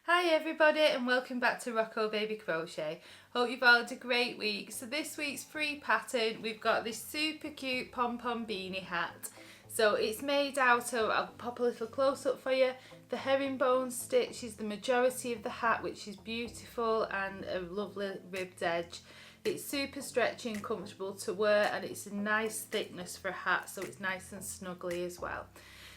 Hi everybody and welcome back to Rocco Baby Crochet. Hope you've all had a great week. So this week's free pattern, we've got this super cute pom-pom beanie hat. So it's made out of, I'll pop a little close up for you, the herringbone stitch is the majority of the hat, which is beautiful and a lovely ribbed edge. It's super stretchy and comfortable to wear, and it's a nice thickness for a hat, so it's nice and snuggly as well.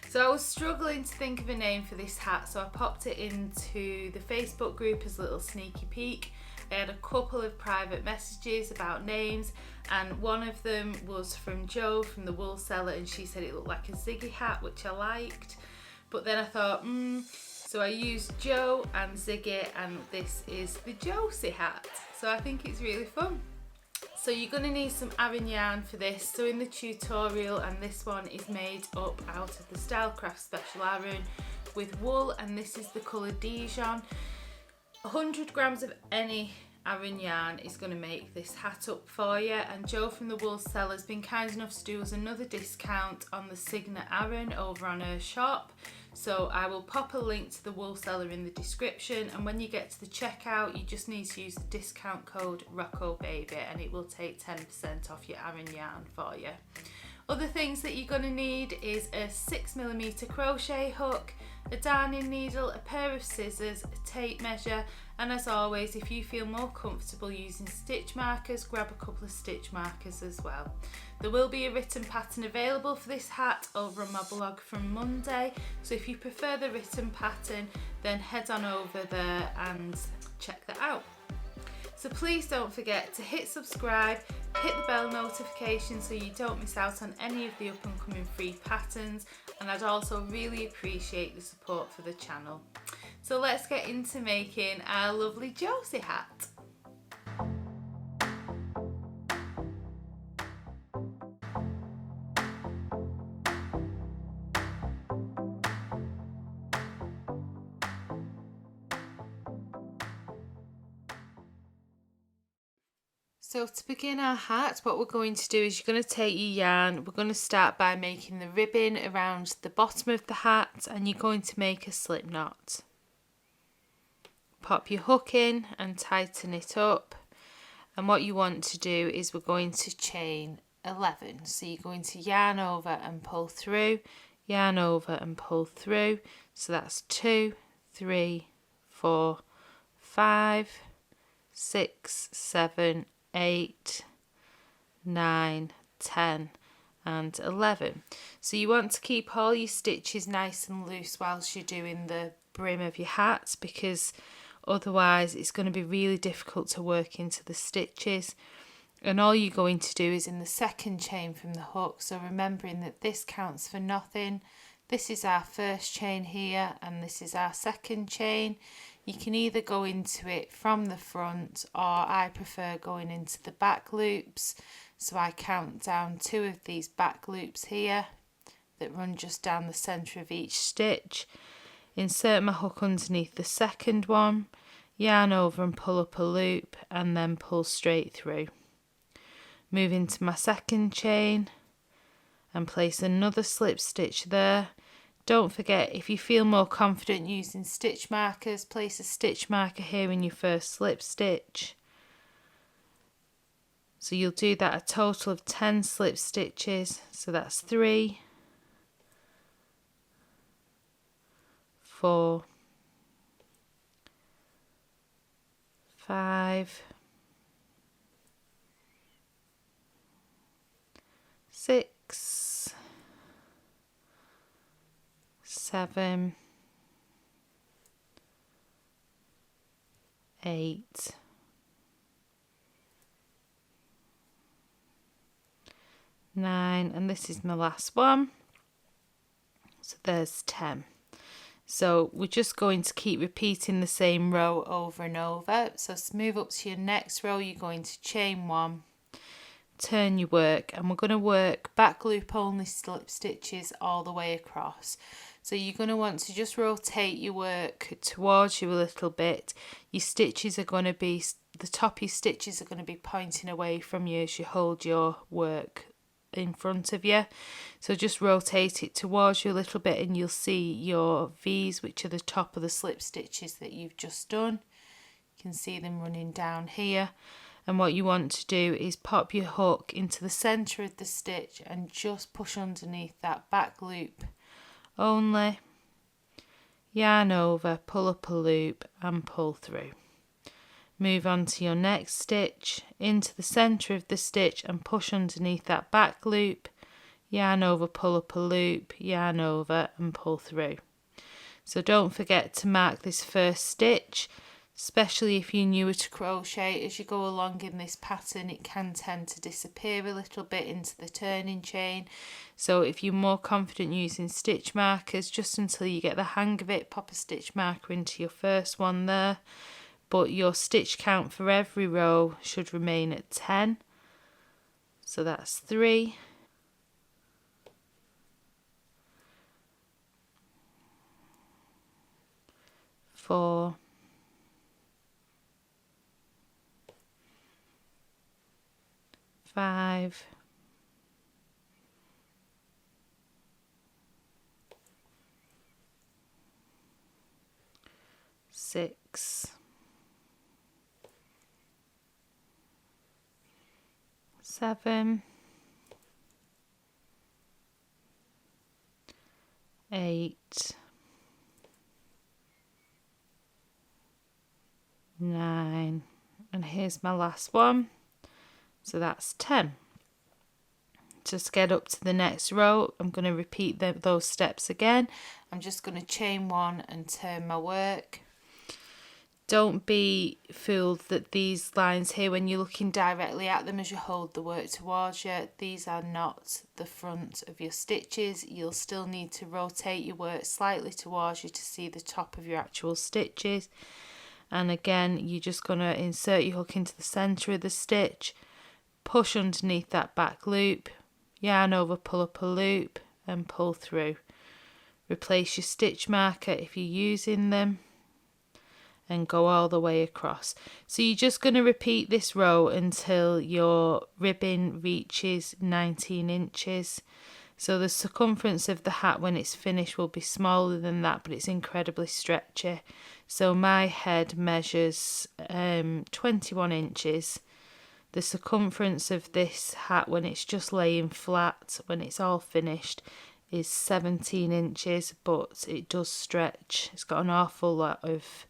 So I was struggling to think of a name for this hat, so I popped it into the Facebook group as a little sneaky peek. I had a couple of private messages about names, and one of them was from Jo from the wool seller, and she said it looked like a Ziggy hat, which I liked. But then I thought, so I used Jo and Ziggy, and this is the JoZi hat. So I think it's really fun. So you're going to need some Aran yarn for this. So in the tutorial, and this one is made up out of the Stylecraft Special Aran with wool, and this is the colour Dijon. 100 grams of any Aran yarn is going to make this hat up for you, and Jo from the wool seller has been kind enough to do us another discount on the Signet Aran over on her shop. So I will pop a link to the wool seller in the description, and when you get to the checkout you just need to use the discount code ROCCOBABY and it will take 10% off your Aran yarn for you. Other things that you're going to need is a 6mm crochet hook, a darning needle, a pair of scissors, a tape measure, and as always, if you feel more comfortable using stitch markers, grab a couple of stitch markers as well. There will be a written pattern available for this hat over on my blog from Monday, so if you prefer the written pattern then head on over there and check that out. So please don't forget to hit subscribe, hit the bell notification so you don't miss out on any of the up and coming free patterns, and I'd also really appreciate the support for the channel. So let's get into making our lovely JoZi hat. So to begin our hat, what we're going to do is you're going to take your yarn, we're going to start by making the ribbon around the bottom of the hat, and you're going to make a slip knot. Pop your hook in and tighten it up, and what you want to do is we're going to chain 11. So you're going to yarn over and pull through, yarn over and pull through. So that's 2, 3, 4, 5, 6, 7, 8, 9, 10 and 11. So you want to keep all your stitches nice and loose whilst you're doing the brim of your hat, because otherwise it's going to be really difficult to work into the stitches. And all you're going to do is in the second chain from the hook, so remembering that this counts for nothing. This is our first chain here and this is our second chain. You can either go into it from the front, or I prefer going into the back loops. So I count down 2 of these back loops here that run just down the centre of each stitch. Insert my hook underneath the second one, yarn over and pull up a loop, and then pull straight through. Move into my second chain and place another slip stitch there. Don't forget, if you feel more confident using stitch markers, place a stitch marker here in your first slip stitch. So you'll do that a total of 10 slip stitches. So that's 3, 4, 5, 6, 7, 8, 9, and this is my last one. So there's 10. So we're just going to keep repeating the same row over and over. So move up to your next row, you're going to chain 1, turn your work, and we're going to work back loop only slip stitches all the way across. So you're going to want to just rotate your work towards you a little bit. Your stitches are going to be, the top of your stitches are going to be pointing away from you as you hold your work in front of you. So just rotate it towards you a little bit and you'll see your V's, which are the top of the slip stitches that you've just done. You can see them running down here. And what you want to do is pop your hook into the centre of the stitch and just push underneath that back loop only. Yarn over, pull up a loop and pull through. Move on to your next stitch, into the centre of the stitch and push underneath that back loop, yarn over, pull up a loop, yarn over and pull through. So don't forget to mark this first stitch, especially if you're newer to crochet. As you go along in this pattern, it can tend to disappear a little bit into the turning chain. So if you're more confident using stitch markers, just until you get the hang of it, pop a stitch marker into your first one there. But your stitch count for every row should remain at 10. So that's 3, 4, 5, 6, 7, 8, 9, and here's my last one, so that's 10. Just get up to the next row. I'm going to repeat those steps again. I'm just going to chain 1 and turn my work. Don't be fooled that these lines here, when you're looking directly at them as you hold the work towards you, these are not the front of your stitches. You'll still need to rotate your work slightly towards you to see the top of your actual stitches. And again, you're just going to insert your hook into the centre of the stitch, push underneath that back loop, yarn over, pull up a loop and pull through. Replace your stitch marker if you're using them and go all the way across. So you're just going to repeat this row until your ribbon reaches 19 inches. So the circumference of the hat when it's finished will be smaller than that, but it's incredibly stretchy. So my head measures 21 inches. The circumference of this hat when it's just laying flat, when it's all finished, is 17 inches, but it does stretch. It's got an awful lot of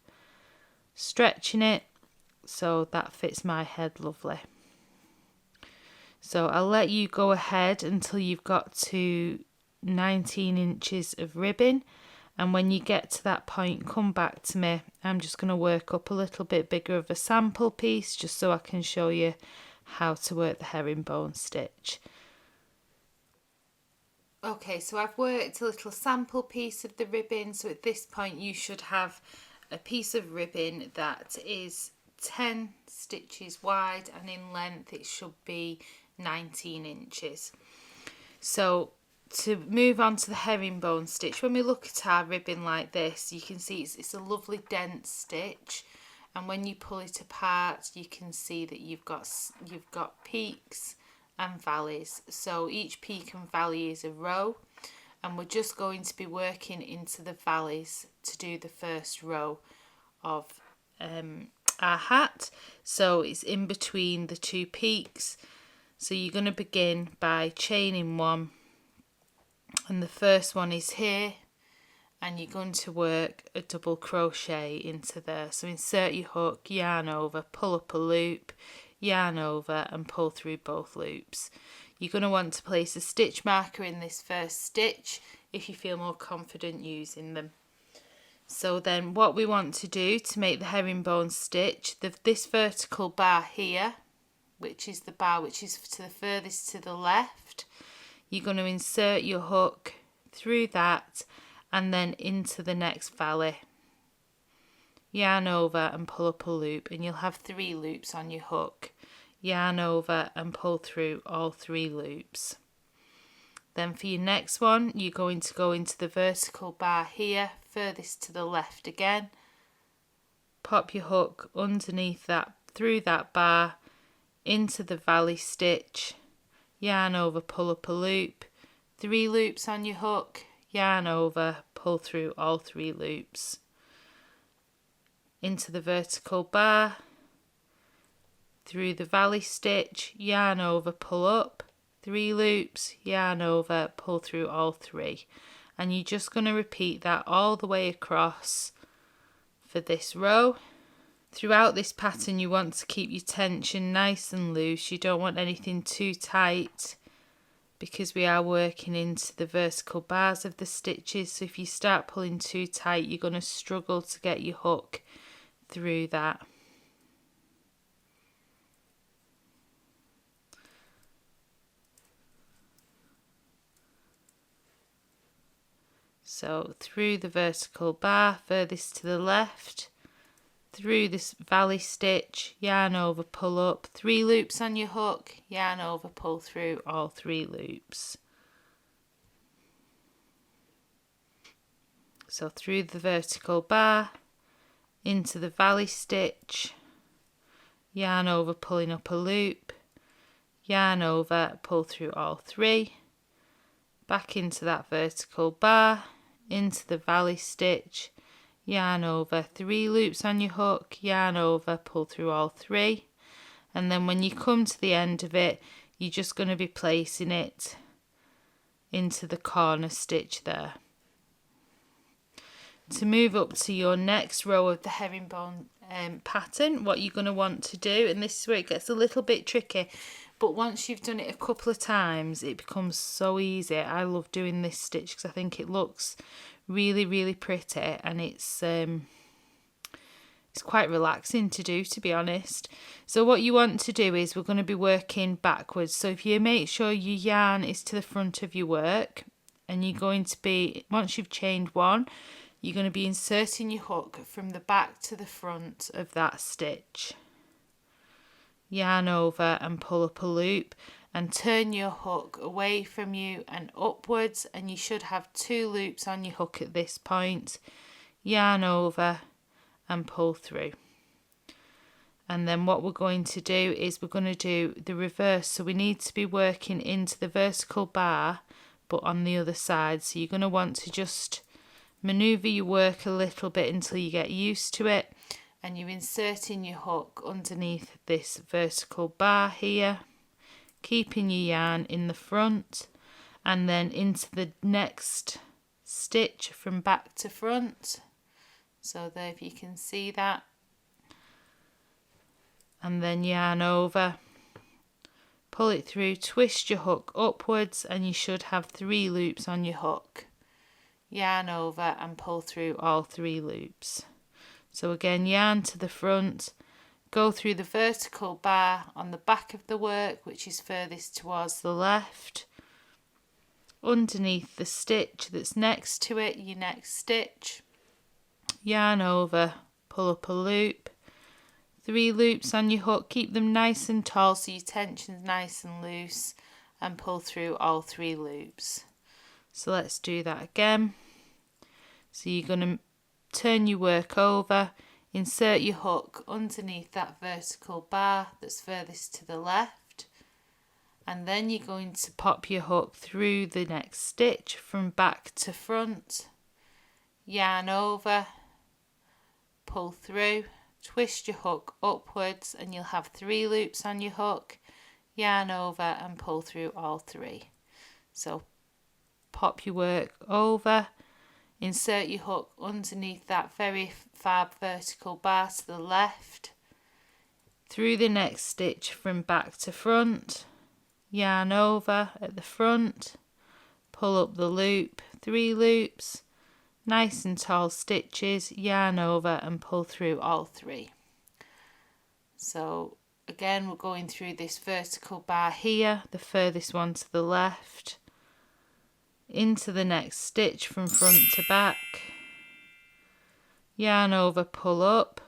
stretch in it, so that fits my head lovely. So I'll let you go ahead until you've got to 19 inches of ribbon, and when you get to that point, come back to me. I'm just going to work up a little bit bigger of a sample piece just so I can show you how to work the herringbone stitch. Okay, so I've worked a little sample piece of the ribbon, so at this point you should have a piece of ribbon that is 10 stitches wide, and in length it should be 19 inches. So to move on to the herringbone stitch, when we look at our ribbon like this, you can see it's a lovely dense stitch, and when you pull it apart you can see that you've got peaks and valleys. So each peak and valley is a row, and we're just going to be working into the valleys to do the first row of our hat. So it's in between the two peaks. So you're going to begin by chaining 1, and the first one is here, and you're going to work a double crochet into there. So insert your hook, yarn over, pull up a loop, yarn over and pull through both loops. You're going to want to place a stitch marker in this first stitch if you feel more confident using them. So then what we want to do to make the herringbone stitch, this vertical bar here, which is the bar which is to the furthest to the left, you're going to insert your hook through that and then into the next valley. Yarn over and pull up a loop, and you'll have 3 loops on your hook. Yarn over and pull through all 3 loops. Then for your next one, you're going to go into the vertical bar here, furthest to the left again. Pop your hook underneath that, through that bar, into the valley stitch, yarn over, pull up a loop, 3 loops on your hook, yarn over, pull through all 3 loops, into the vertical bar, through the valley stitch, yarn over, pull up, 3 loops, yarn over, pull through all 3, and you're just going to repeat that all the way across for this row. Throughout this pattern you want to keep your tension nice and loose. You don't want anything too tight because we are working into the vertical bars of the stitches, so if you start pulling too tight you're going to struggle to get your hook through that. So through the vertical bar furthest to the left, through this valley stitch, yarn over, pull up, 3 loops on your hook, yarn over, pull through all 3 loops. So through the vertical bar, into the valley stitch, yarn over, pulling up a loop, yarn over, pull through all 3, back into that vertical bar, into the valley stitch, yarn over, 3 loops on your hook, yarn over, pull through all 3, and then when you come to the end of it you're just going to be placing it into the corner stitch there. To move up to your next row of the herringbone pattern, what you're going to want to do, and this is where it gets a little bit tricky, but once you've done it a couple of times it becomes so easy. I love doing this stitch because I think it looks really pretty, and it's quite relaxing to do, to be honest. So what you want to do is we're going to be working backwards, so if you make sure your yarn is to the front of your work, and you're going to be, once you've chained one, you're going to be inserting your hook from the back to the front of that stitch, yarn over and pull up a loop, and turn your hook away from you and upwards, and you should have 2 loops on your hook at this point, yarn over and pull through. And then what we're going to do is we're going to do the reverse, so we need to be working into the vertical bar but on the other side, so you're going to want to just maneuver your work a little bit until you get used to it, and you're inserting your hook underneath this vertical bar here, keeping your yarn in the front, and then into the next stitch from back to front. So there, if you can see that, and then yarn over, pull it through, twist your hook upwards, and you should have 3 loops on your hook, yarn over and pull through all 3 loops. So again, yarn to the front, go through the vertical bar on the back of the work, which is furthest towards the left, underneath the stitch that's next to it, your next stitch, yarn over, pull up a loop, 3 loops on your hook, keep them nice and tall so your tension's nice and loose, and pull through all 3 loops. So let's do that again. So you're going to turn your work over, insert your hook underneath that vertical bar that's furthest to the left, and then you're going to pop your hook through the next stitch from back to front, yarn over, pull through, twist your hook upwards, and you'll have 3 loops on your hook, yarn over and pull through all 3. So pop your work over, insert your hook underneath that very far vertical bar to the left, through the next stitch from back to front, yarn over at the front, pull up the loop, 3 loops, nice and tall stitches, yarn over and pull through all 3. So again, we're going through this vertical bar here, the furthest one to the left, into the next stitch from front to back, yarn over, pull up,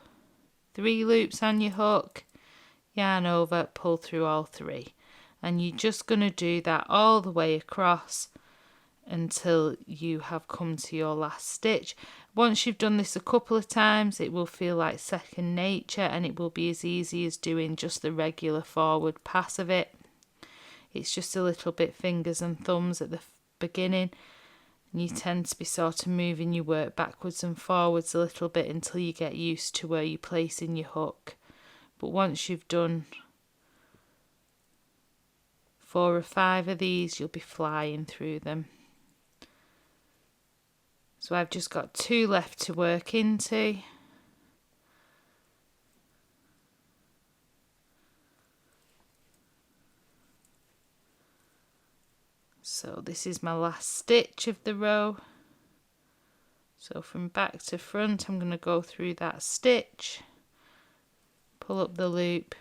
3 loops on your hook, yarn over, pull through all 3, and you're just going to do that all the way across until you have come to your last stitch. Once you've done this a couple of times, it will feel like second nature, and it will be as easy as doing just the regular forward pass of it. it's just a little bit fingers and thumbs at the beginning, and you tend to be sort of moving your work backwards and forwards a little bit until you get used to where you're placing your hook. But once you've done 4 or 5 of these, you'll be flying through them. So I've just got 2 left to work into. So this is my last stitch of the row. So from back to front, I'm going to go through that stitch, pull up the loop,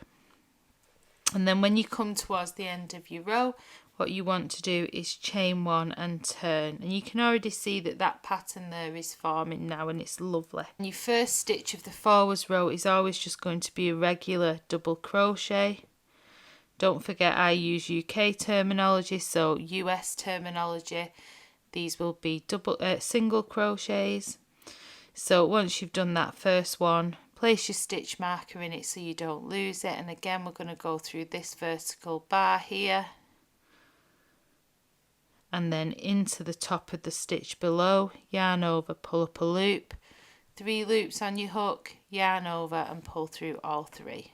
and then when you come towards the end of your row, what you want to do is chain 1 and turn, and you can already see that that pattern there is forming now, and it's lovely. And your first stitch of the forwards row is always just going to be a regular double crochet. Don't forget I use UK terminology, so US terminology, these will be single crochets. So once you've done that first one, place your stitch marker in it so you don't lose it, and again we're going to go through this vertical bar here and then into the top of the stitch below, yarn over, pull up a loop, 3 loops on your hook, yarn over and pull through all 3.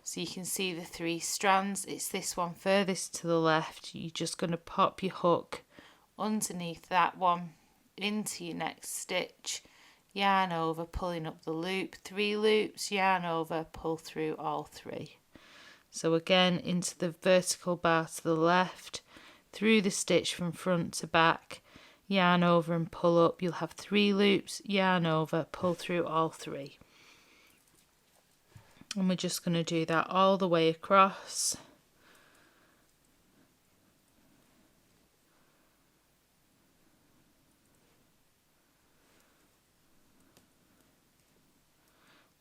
So you can see the 3 strands. It's this one furthest to the left. You're just going to pop your hook underneath that one into your next stitch, yarn over, pulling up the loop, 3 loops, yarn over, pull through all 3. So again into the vertical bar to the left, through the stitch from front to back, yarn over and pull up. You'll have 3 loops, yarn over, pull through all 3. And we're just going to do that all the way across.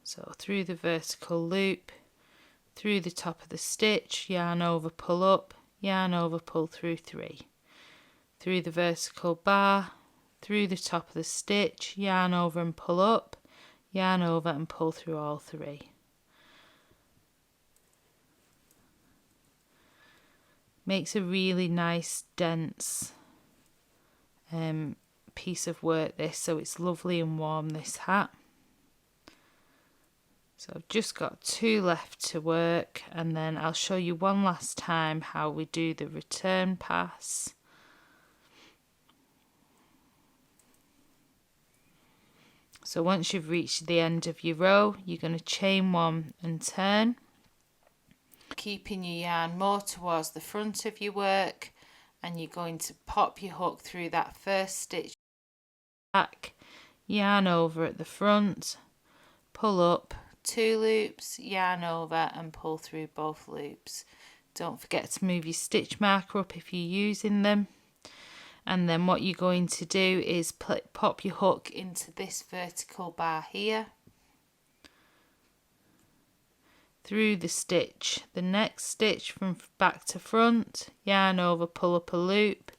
So through the vertical loop, through the top of the stitch, yarn over, pull up, yarn over, pull through 3. Through the vertical bar, through the top of the stitch, yarn over and pull up, yarn over and pull through all 3. Makes a really nice dense piece of work this, so it's lovely and warm, this hat. So I've just got 2 left to work, and then I'll show you one last time how we do the return pass. So once you've reached the end of your row, you're going to chain 1 and turn, keeping your yarn more towards the front of your work, and you're going to pop your hook through that first stitch back, yarn over at the front, pull up, 2 loops, yarn over and pull through both loops. Don't forget to move your stitch marker up if you're using them. And then what you're going to do is pop your hook into this vertical bar here, through the stitch, the next stitch from back to front, yarn over, pull up a loop,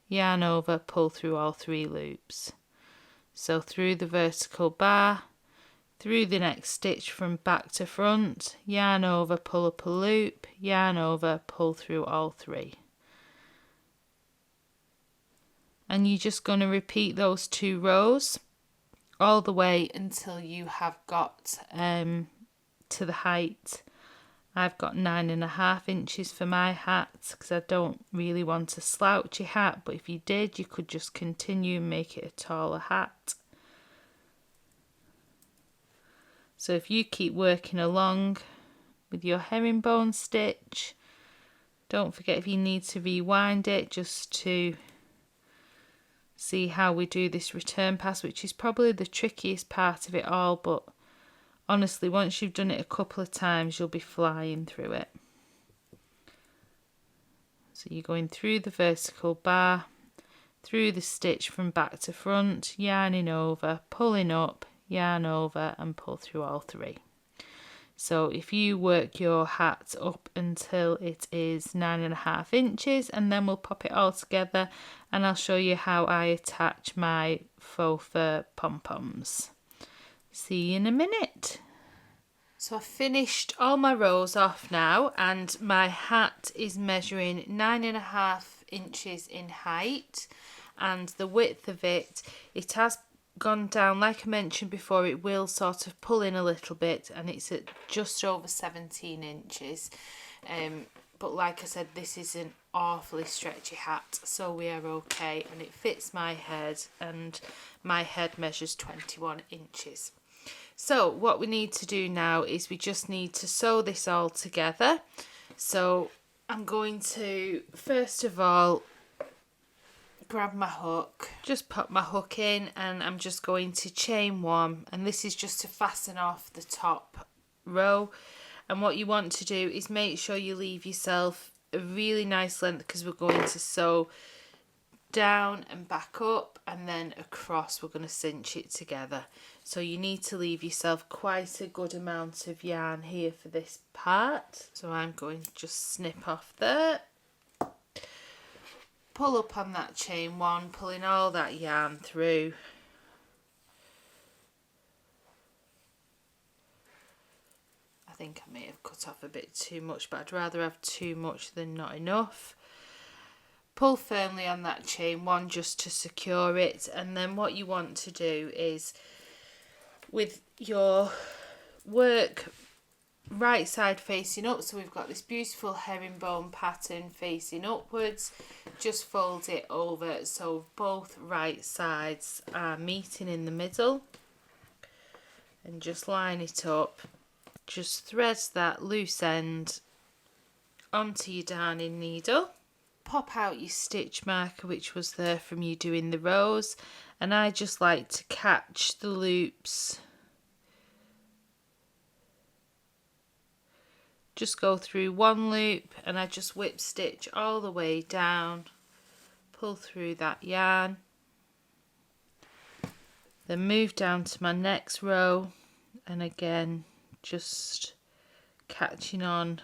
yarn over, pull through all 3 loops. So through the vertical bar, through the next stitch from back to front, yarn over, pull up a loop, yarn over, pull through all 3. And you're just going to repeat those 2 rows all the way until you have got to the height. I've got 9.5 inches for my hat because I don't really want a slouchy hat, but if you did, you could just continue and make it a taller hat. So if you keep working along with your herringbone stitch, don't forget if you need to rewind it just to see how we do this return pass, which is probably the trickiest part of it all, but honestly, once you've done it a couple of times, you'll be flying through it. So you're going through the vertical bar, through the stitch from back to front, yarning over, pulling up, yarn over and pull through all 3. So if you work your hat up until it is 9.5 inches, and then we'll pop it all together and I'll show you how I attach my faux fur pom-poms. See you in a minute. So I've finished all my rows off now, and my hat is measuring 9.5 inches in height, and the width of it has gone down, like I mentioned before, it will sort of pull in a little bit, and it's at just over 17 inches. But like I said, this is an awfully stretchy hat, so we are okay, and it fits my head, and my head measures 21 inches. So what we need to do now is we just need to sew this all together. So I'm going to first of all grab my hook, just pop my hook in, and I'm just going to chain one, and this is just to fasten off the top row. And what you want to do is make sure you leave yourself a really nice length, because we're going to sew down and back up, and then across we're going to cinch it together. So you need to leave yourself quite a good amount of yarn here for this part. So I'm going to just snip off there, pull up on that chain one, pulling all that yarn through. I think I may have cut off a bit too much, but I'd rather have too much than not enough. Pull firmly on that chain one just to secure it, and then what you want to do is, with your work right side facing up, so we've got this beautiful herringbone pattern facing upwards, just fold it over so both right sides are meeting in the middle, and just line it up. Just thread that loose end onto your darning needle. Pop out your stitch marker, which was there from you doing the rows, and I just like to catch the loops. Just go through one loop, and I just whip stitch all the way down, pull through that yarn, then move down to my next row, and again just catching on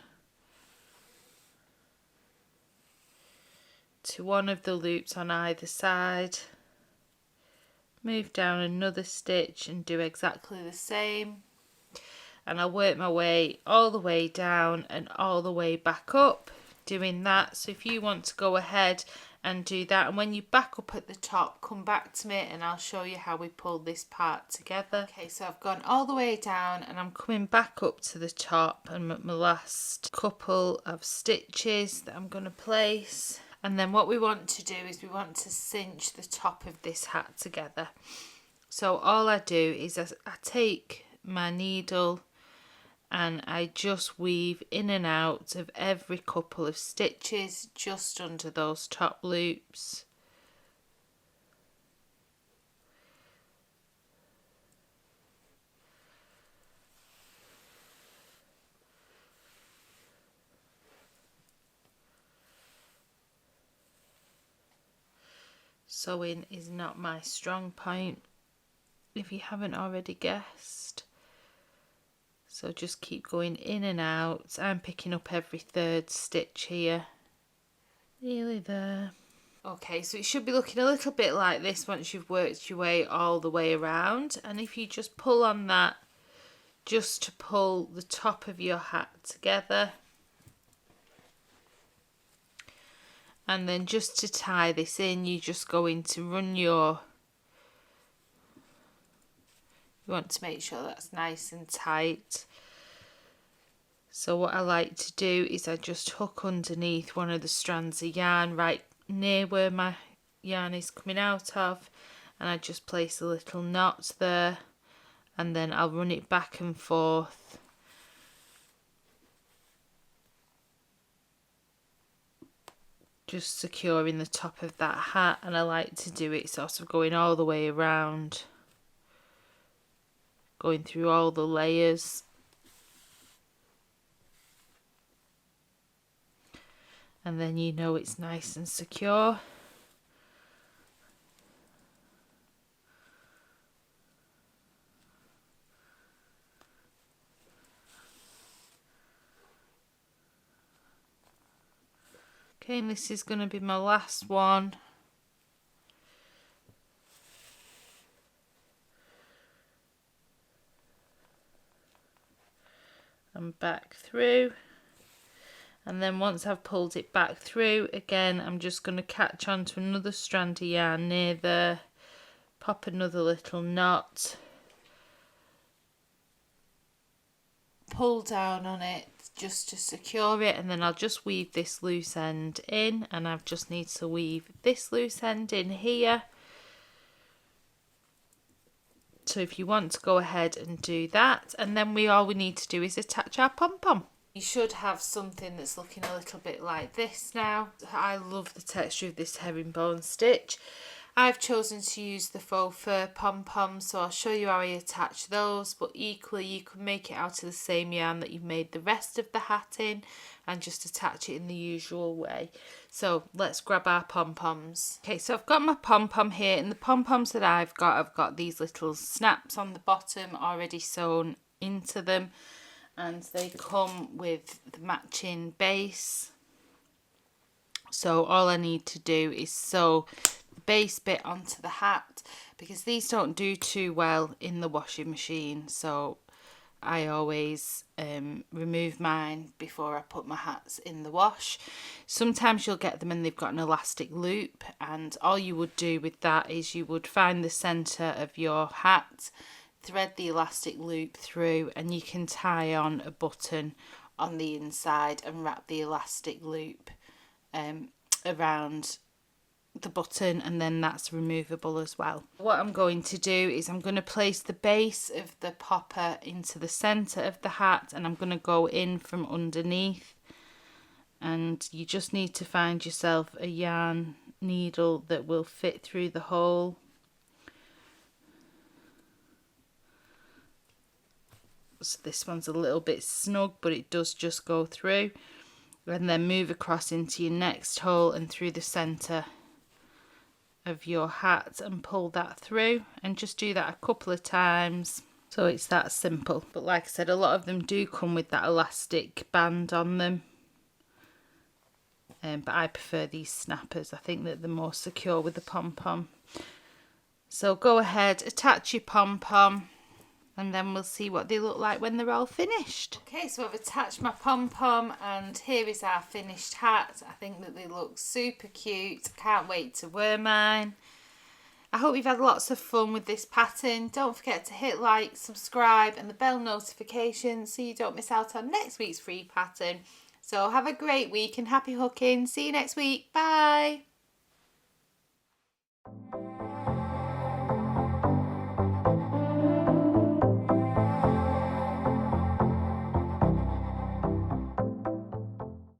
to one of the loops on either side, move down another stitch and do exactly the same, and I'll work my way all the way down and all the way back up doing that. So if you want to go ahead and do that, and when you back up at the top, come back to me and I'll show you how we pull this part together. Okay, so I've gone all the way down and I'm coming back up to the top, and my last couple of stitches that I'm going to place. And then what we want to do is we want to cinch the top of this hat together. So all I do is I take my needle and I just weave in and out of every couple of stitches just under those top loops. Sewing is not my strong point, if you haven't already guessed. So just keep going in and out. I'm picking up every third stitch here. Nearly there. Okay, so it should be looking a little bit like this once you've worked your way all the way around. And if you just pull on that, just to pull the top of your hat together. And then just to tie this in, you're just going to run your... You want to make sure that's nice and tight. So what I like to do is I just hook underneath one of the strands of yarn right near where my yarn is coming out of, and I just place a little knot there, and then I'll run it back and forth. Just securing the top of that hat, and I like to do it sort of going all the way around, going through all the layers. And then you know it's nice and secure. Okay, and this is going to be my last one. and back through. And then once I've pulled it back through, again, I'm just going to catch onto another strand of yarn near there, pop another little knot, pull down on it just to secure it, and then I'll just weave this loose end in, and I just need to weave this loose end in here. So if you want to go ahead and do that, and then all we need to do is attach our pom-pom. You should have something that's looking a little bit like this now. I love the texture of this herringbone stitch. I've chosen to use the faux fur pom-pom, so I'll show you how I attach those, but equally you can make it out of the same yarn that you've made the rest of the hat in and just attach it in the usual way. So let's grab our pom-poms. Okay, so I've got my pom-pom here, and the pom-poms that I've got these little snaps on the bottom already sewn into them, and they come with the matching base. So all I need to do is sew the base bit onto the hat, because these don't do too well in the washing machine, so I always remove mine before I put my hats in the wash. Sometimes you'll get them and they've got an elastic loop, and all you would do with that is you would find the centre of your hat, thread the elastic loop through, and you can tie on a button on the inside and wrap the elastic loop around the button, and then that's removable as well. What I'm going to do is I'm going to place the base of the popper into the centre of the hat, and I'm going to go in from underneath, and you just need to find yourself a yarn needle that will fit through the hole. So this one's a little bit snug, but it does just go through, and then move across into your next hole and through the centre of your hat and pull that through, and just do that a couple of times. So it's that simple. But like I said, a lot of them do come with that elastic band on them, but I prefer these snappers. I think that they're more secure with the pom-pom. So go ahead, attach your pom-pom, and then we'll see what they look like when they're all finished. Okay, so I've attached my pom-pom, and here is our finished hat. I think that they look super cute. Can't wait to wear mine. I hope you've had lots of fun with this pattern. Don't forget to hit like, subscribe, and the bell notification so you don't miss out on next week's free pattern. So have a great week and happy hooking. See you next week. Bye.